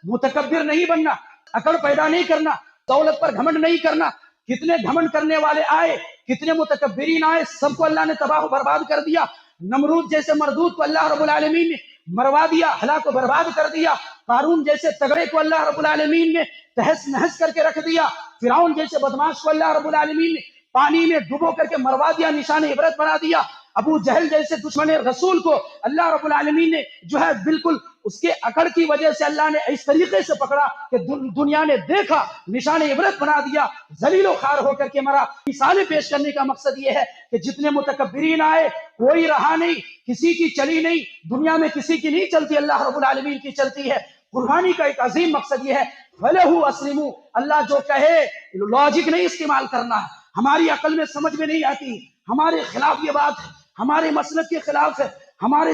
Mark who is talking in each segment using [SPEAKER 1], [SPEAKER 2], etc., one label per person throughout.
[SPEAKER 1] मुतकब्बिर नहीं बनना, अकड़ पैदा नहीं करना, दौलत पर घमंड नहीं करना। कितने घमंड करने वाले आए, कितने मुतकब्बिरीन आए, सबको अल्लाह ने तबाह बर्बाद कर दिया। नमरूद जैसे मरदूद को अल्लाह रब्बुल आलमीन ने मरवा दिया, हलाक बर्बाद कर दिया। कारून जैसे तगड़े को अल्लाह रब्बुल आलमीन ने तहस नहस करके रख दिया। फिरौन जैसे बदमाश को अल्लाह रब्बुल आलमीन ने पानी में डुबो करके मरवा दिया, निशान इबरत बना दिया। अबू जहल जैसे दुश्मन रसूल को अल्लाह रब्बुल आलमीन ने जो है बिल्कुल उसके अकड़ की वजह से अल्लाह ने इस तरीके से पकड़ा कि दुनिया ने देखा, निशान इबरत बना दिया, जलीलो खार होकर के मरा। मिसालें पेश करने का मकसद ये है कि जितने मुतकब्बिरीन आए, कोई रहा नहीं, किसी की चली नहीं, दुनिया में किसी की नहीं चलती, अल्लाह रब्बुल आलमीन की चलती है। कुर्बानी का एक अजीम मकसद ये है, फलहु अस्लिमू, अल्लाह जो कहे लॉजिक नहीं इस्तेमाल करना है, हमारी अकल में समझ में नहीं आती, हमारे खिलाफ ये बात है, हमारे मसलक के खिलाफ है, हमारे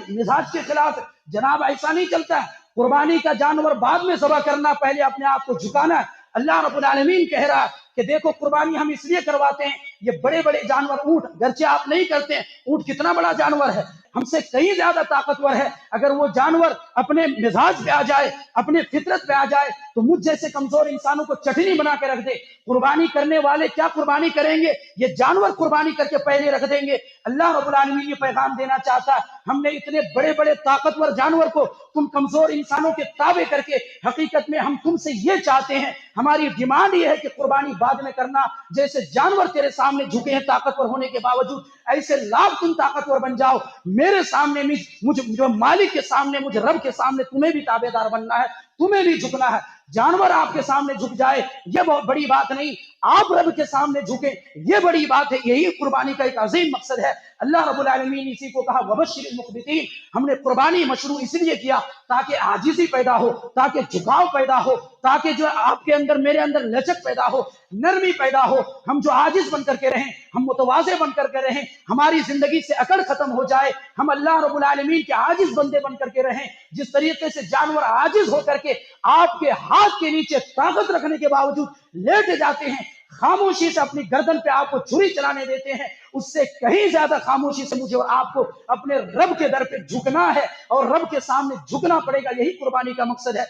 [SPEAKER 1] मिजाज के खिलाफ है। जनाब ऐसा नहीं चलता है। कुर्बानी का जानवर बाद में ज़बह करना, पहले अपने आप को झुकाना है। अल्लाह रब्बुल आलमीन कह रहा है कि देखो कुर्बानी हम इसलिए करवाते हैं, ये बड़े बड़े जानवर ऊंट, गर्चे आप नहीं करते हैं, ऊंट कितना बड़ा जानवर है, हमसे कहीं ज्यादा ताकतवर है। अगर वो जानवर अपने मिजाज पे आ जाए, अपने फितरत पे आ जाए, तो मुझ जैसे कमजोर इंसानों को चटनी बना के रख दे। कुर्बानी करने वाले क्या कुर्बानी करेंगे, ये जानवर कुर्बानी करके पहले रख देंगे। अल्लाह रब्बुल आलमीन ये पैगाम देना चाहता है, हमने इतने बड़े बड़े ताकतवर जानवर को तुम कमजोर इंसानों के ताबे करके, हकीकत में हम तुमसे ये चाहते हैं, हमारी डिमांड ये है कि कुर्बानी बाद में करना। जैसे जानवर तेरे सामने झुके हैं ताकतवर होने के बावजूद, ऐसे लाभ तुम ताकतवर बन जाओ। मेरे सामने मुझ जो मालिक के सामने, मुझे रब के सामने तुम्हें भी ताबेदार बनना है, तुम्हें भी झुकना है। जानवर आपके सामने झुक जाए ये बहुत बड़ी बात नहीं, आप रब के सामने झुके ये बड़ी बात है। यही कुर्बानी का एक अजीम मकसद है। अल्लाह रब्बुल आलमीन इसी को कहा वबश्शिरिल मुख्बितीन। हमने कुर्बानी मशरू इसलिए किया ताकि आजिज़ी पैदा हो, ताकि झुकाव पैदा हो, ताकि जो आपके अंदर मेरे अंदर लचक पैदा हो, नरमी पैदा हो। हम जो आजिज बन करके रहें, हम मुतवाज़े बन करके रहें, हमारी जिंदगी से अकड़ खत्म हो जाए, हम अल्लाह रब्बुल आलमीन के आजिज बंदे बन करके रहें। जिस तरीके से जानवर आजिज होकर के आपके हाथ के नीचे ताकत रखने के बावजूद लेट जाते हैं, खामोशी से अपनी गर्दन पे आपको छुरी चलाने देते हैं, उससे कहीं ज्यादा खामोशी से मुझे और आपको अपने रब के दर पे झुकना है और रब के सामने झुकना पड़ेगा। यही कुर्बानी का मकसद है।